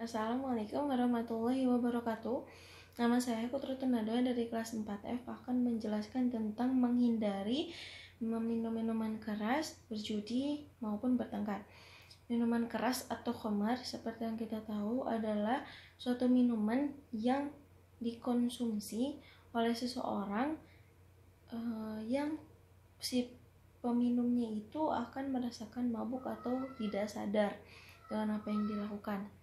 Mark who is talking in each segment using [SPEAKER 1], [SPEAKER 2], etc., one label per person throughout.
[SPEAKER 1] Assalamualaikum warahmatullahi wabarakatuh. Nama saya Kutrutun Nada dari kelas 4F akan menjelaskan tentang menghindari meminum minuman keras, berjudi, maupun bertengkar. Minuman keras atau khamar seperti yang kita tahu adalah suatu minuman yang dikonsumsi oleh seseorang yang si peminumnya itu akan merasakan mabuk atau tidak sadar dengan apa yang dilakukan.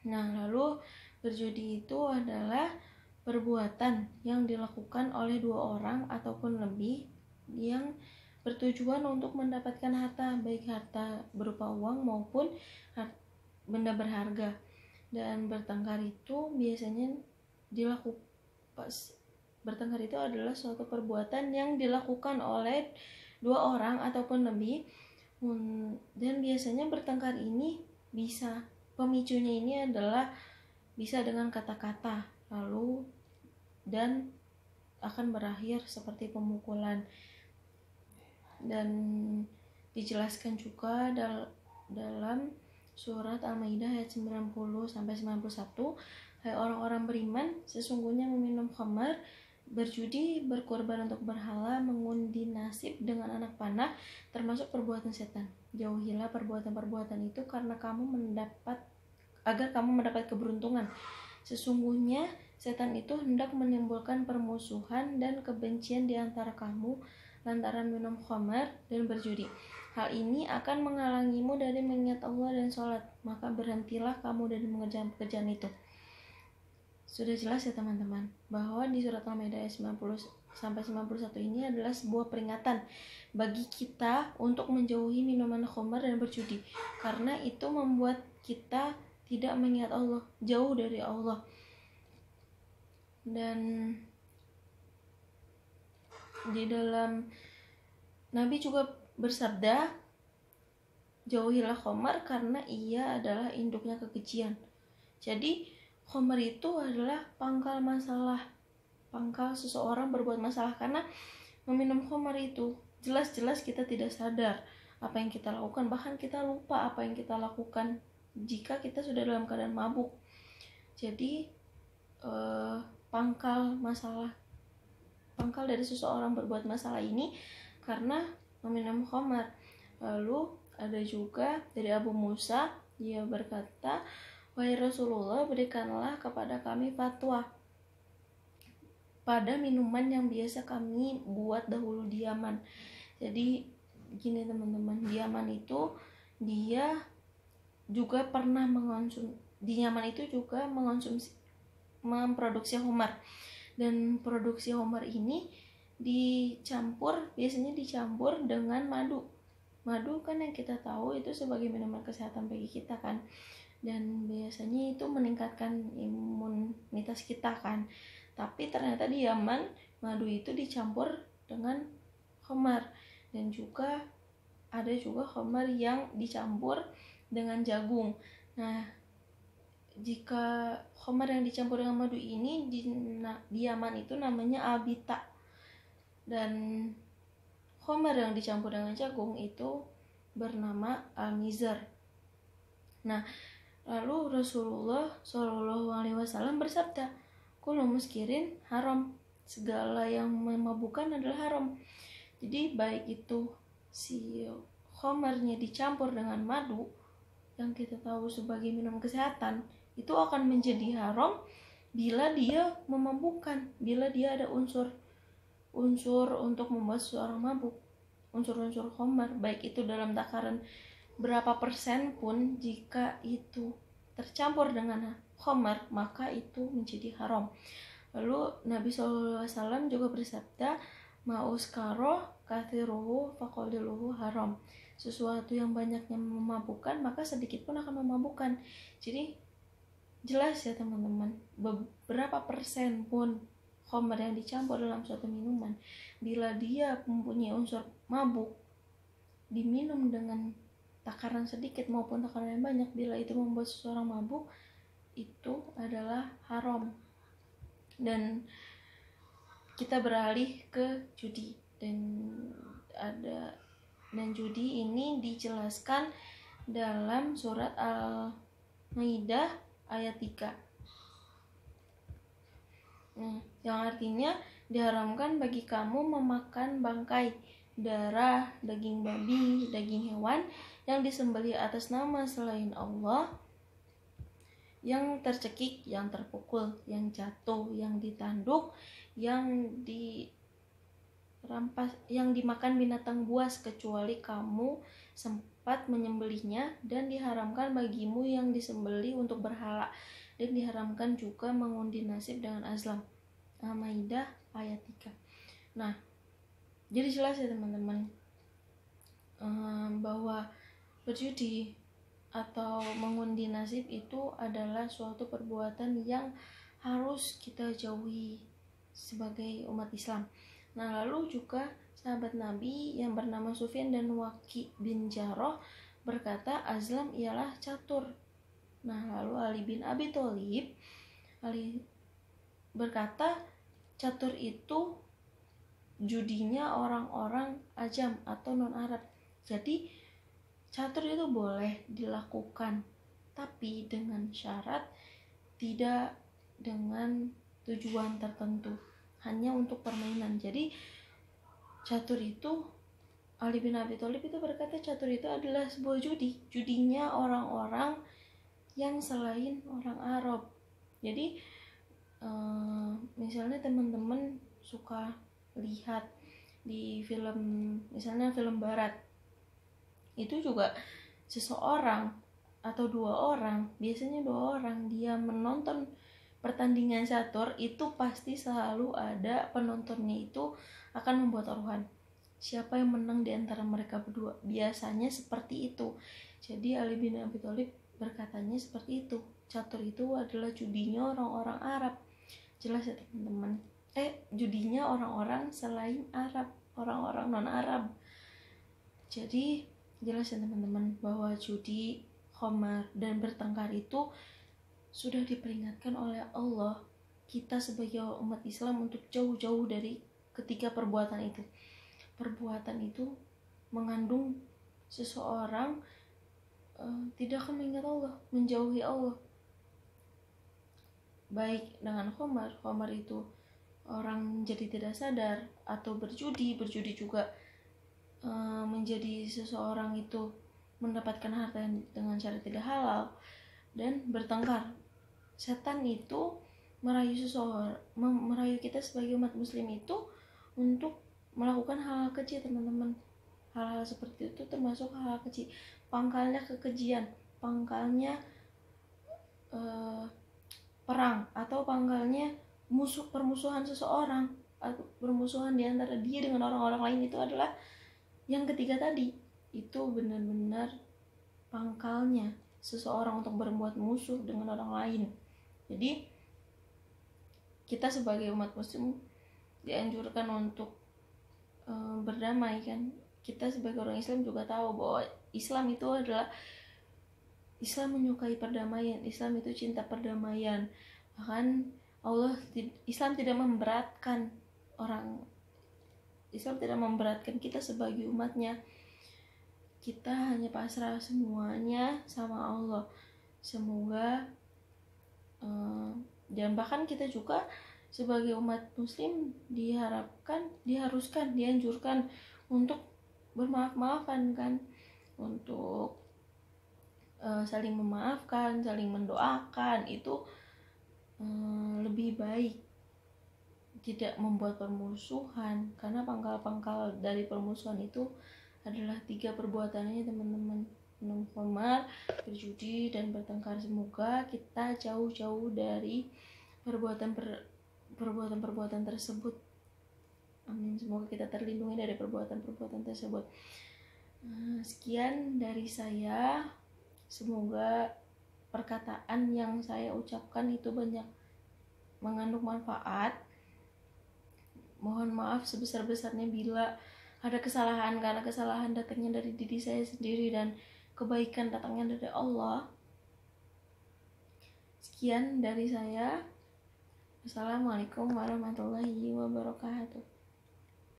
[SPEAKER 1] Nah, lalu berjudi itu adalah perbuatan yang dilakukan oleh dua orang ataupun lebih yang bertujuan untuk mendapatkan harta, baik harta berupa uang maupun benda berharga. Dan bertengkar itu biasanya bertengkar itu adalah suatu perbuatan yang dilakukan oleh dua orang ataupun lebih, dan biasanya bertengkar ini pemicunya ini adalah bisa dengan kata-kata lalu dan akan berakhir seperti pemukulan. Dan dijelaskan juga dalam surat Al-Maidah ayat 90-91, hai orang-orang beriman, sesungguhnya meminum khamar, berjudi, berkorban untuk berhala, mengundi nasib dengan anak panah, termasuk perbuatan setan. Jauhilah perbuatan-perbuatan itu agar kamu mendapat keberuntungan. Sesungguhnya setan itu hendak menimbulkan permusuhan dan kebencian di antara kamu lantaran minum khamar dan berjudi. Hal ini akan menghalangimu dari mengingat Allah dan sholat, maka berhentilah kamu dari mengerjakan pekerjaan itu. Sudah jelas ya teman-teman, bahwa di surat Al-Maidah ayat 90-91 ini adalah sebuah peringatan bagi kita untuk menjauhi minuman khamar dan berjudi, karena itu membuat kita tidak mengingat Allah, jauh dari Allah. Dan di dalam Nabi juga bersabda, jauhilah khamar karena ia adalah induknya kekejian. Jadi khamar itu adalah pangkal seseorang berbuat masalah, karena meminum khamar itu jelas-jelas kita tidak sadar apa yang kita lakukan, bahkan kita lupa apa yang kita lakukan jika kita sudah dalam keadaan mabuk. Jadi pangkal dari seseorang berbuat masalah ini karena meminum khamar. Lalu ada juga dari Abu Musa, dia berkata, wahai Rasulullah, berikanlah kepada kami fatwa pada minuman yang biasa kami buat dahulu di Yaman. Jadi gini teman-teman, di Yaman itu dia juga pernah memproduksi khamar, dan produksi khamar ini biasanya dicampur dengan madu kan yang kita tahu itu sebagai minuman kesehatan bagi kita kan, dan biasanya itu meningkatkan imunitas kita kan. Tapi ternyata di Yaman madu itu dicampur dengan khamar, dan juga ada juga khamar yang dicampur dengan jagung. Nah, jika khamar yang dicampur dengan madu ini di Yaman itu namanya albita, dan khamar yang dicampur dengan jagung itu bernama al-mizar. Nah, lalu Rasulullah SAW bersabda, kullu muskirin haram, segala yang memabukkan adalah haram. Jadi baik itu si khamarnya dicampur dengan madu yang kita tahu sebagai minum kesehatan, itu akan menjadi haram bila dia memabukkan, bila dia ada unsur untuk membuat seseorang mabuk, unsur-unsur khamar, baik itu dalam takaran berapa persen pun, jika itu tercampur dengan khamar maka itu menjadi haram. Lalu Nabi SAW juga bersabda, ma'uskaro kathiruhu faqaliluhu haram, sesuatu yang banyaknya memabukkan maka sedikit pun akan memabukkan. Jadi jelas ya teman-teman, beberapa persen pun khamar yang dicampur dalam suatu minuman, bila dia mempunyai unsur mabuk, diminum dengan takaran sedikit maupun takaran yang banyak, bila itu membuat seseorang mabuk, itu adalah haram. Dan kita beralih ke judi, dan judi ini dijelaskan dalam surat Maidah ayat 3. Yang artinya diharamkan bagi kamu memakan bangkai, darah, daging babi, daging hewan yang disembelih atas nama selain Allah, yang tercekik, yang terpukul, yang jatuh, yang ditanduk, yang dirampas, yang dimakan binatang buas, kecuali kamu sempat menyembelihnya, dan diharamkan bagimu yang disembelih untuk berhala, dan diharamkan juga mengundi nasib dengan azlam. Maidah ayat 3. Nah, jadi jelas ya teman-teman, bahwa berjudi atau mengundi nasib itu adalah suatu perbuatan yang harus kita jauhi sebagai umat Islam. Nah, lalu juga sahabat Nabi yang bernama Sufyan dan Waqi bin Jarrah berkata azlam ialah catur. Nah, lalu Ali bin Abi Thalib berkata catur itu judinya orang-orang ajam atau non-Arab. Jadi catur itu boleh dilakukan, tapi dengan syarat tidak dengan tujuan tertentu, hanya untuk permainan. Jadi catur itu, Ali bin Abi Thalib itu berkata catur itu adalah sebuah judinya orang-orang yang selain orang Arab. Jadi misalnya teman-teman suka lihat di film, misalnya film barat, itu juga seseorang atau biasanya dua orang dia menonton pertandingan catur, itu pasti selalu ada penontonnya itu akan membuat taruhan siapa yang menang di antara mereka berdua, biasanya seperti itu. Jadi Ali bin Abi Thalib berkatanya seperti itu, catur itu adalah judinya orang-orang Arab. Jelas ya teman-teman, judinya orang-orang selain Arab, orang-orang non-Arab. Jadi jelas ya teman-teman bahwa judi, khamar, dan bertengkar itu sudah diperingatkan oleh Allah kita sebagai umat Islam untuk jauh-jauh dari ketiga perbuatan itu. Perbuatan itu mengandung seseorang tidak akan mengingat Allah, menjauhi Allah. Baik dengan khamar itu orang jadi tidak sadar, atau berjudi juga menjadi seseorang itu mendapatkan harta dengan cara tidak halal. Dan bertengkar, setan itu merayu kita sebagai umat muslim itu untuk melakukan hal-hal kecil teman-teman. Hal-hal seperti itu termasuk hal-hal kecil, pangkalnya kekejian, pangkalnya perang, atau pangkalnya permusuhan seseorang, atau permusuhan di antara dia dengan orang-orang lain, itu adalah yang ketiga tadi. Itu benar-benar pangkalnya seseorang untuk berbuat musuh dengan orang lain. Jadi kita sebagai umat muslim dianjurkan untuk berdamai kan. Kita sebagai orang Islam juga tahu bahwa Islam itu adalah, Islam menyukai perdamaian, Islam itu cinta perdamaian. Bahkan Islam tidak memberatkan Islam tidak memberatkan kita sebagai umatnya. Kita hanya pasrah semuanya sama Allah. Semoga dan bahkan kita juga sebagai umat muslim dianjurkan untuk bermaaf-maafan kan, untuk saling memaafkan, saling mendoakan, itu lebih baik, tidak membuat permusuhan. Karena pangkal-pangkal dari permusuhan itu adalah 3 perbuatannya teman-teman: minum khamar, berjudi, dan bertengkar. Semoga kita jauh-jauh dari perbuatan tersebut. Amin. Semoga kita terlindungi dari perbuatan-perbuatan tersebut. Sekian dari saya. Semoga perkataan yang saya ucapkan itu banyak mengandung manfaat. Mohon maaf sebesar-besarnya bila ada kesalahan, karena kesalahan datangnya dari diri saya sendiri dan kebaikan datangnya dari Allah. Sekian dari saya. Assalamualaikum warahmatullahi wabarakatuh.